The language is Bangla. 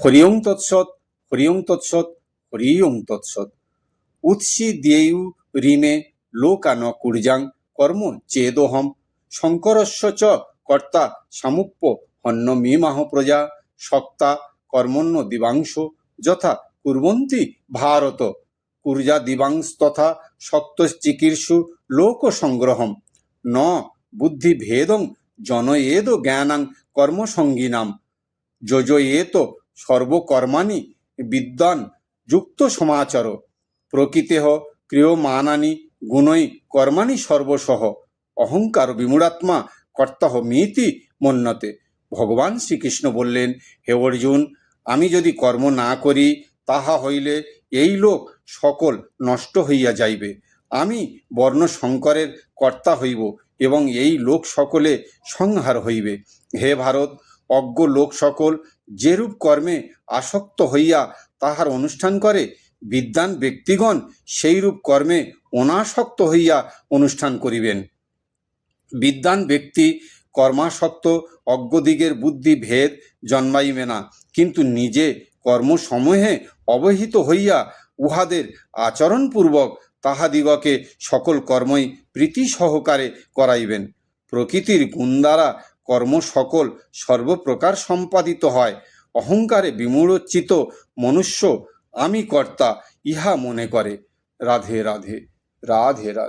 হরি ওং তৎসৎ, হরি ওং তৎসৎ, হরি ওং তৎসৎ। উৎসি দিয়েয়ু রিমে লোকা ন কুর্যাং কর্ম চেদোহম শঙ্করস্য চ কর্তা সামুপ্য হন্য মিমাহ প্রজা সক্তা কর্মণ্য দিবাংশ যথা কুর্বন্তি ভারত কুর্জা দিবাংস্তথা সত্যচিকীর্ষু লোক সংগ্রহম ন বুদ্ধি ভেদং জনয়েদ জ্ঞানাং কর্মসঙ্গিনাম যোজয়েত সর্বকর্মাণি বিদ্বান যুক্ত সমাচর প্রকৃতেহ ক্রিয়মাণানি গুণৈ কর্মাণি সর্বসহ অহংকার বিমূঢ়াত্মা কর্তাহ মিতি মন্যতে। ভগবান শ্রীকৃষ্ণ বললেন, হে অর্জুন, আমি যদি কর্ম না করি তাহা হইলে এই লোক সকল নষ্ট হইয়া যাইবে। আমি বর্ণ সংকরের কর্তা হইব এবং এই লোক সকলে সংহার হইবে। হে ভারত, অজ্ঞ লোক সকল যেরূপ কর্মে আসক্ত হইয়া তাহার অনুষ্ঠান করে, বিদ্বান ব্যক্তিগণ সেইরূপ কর্মে অনাসক্ত হইয়া অনুষ্ঠান করিবেন। বিদ্বান ব্যক্তি কর্মাসক্ত অজ্ঞদিগের বুদ্ধি ভেদ জন্মাইবে না, কিন্তু নিজে কর্মসমূহে অবহিত হইয়া উহাদের আচরণপূর্বক তাহাদিগকে সকল কর্মই প্রীতি সহকারে করাইবেন। প্রকৃতির গুণ দ্বারা কর্ম সকল সর্বপ্রকার সম্পাদিত হয়। অহংকারে বিমূঢ়চিত্ত মনুষ্য আমি কর্তা ইহা মনে করে। রাধে রাধে, রাধে রাধে।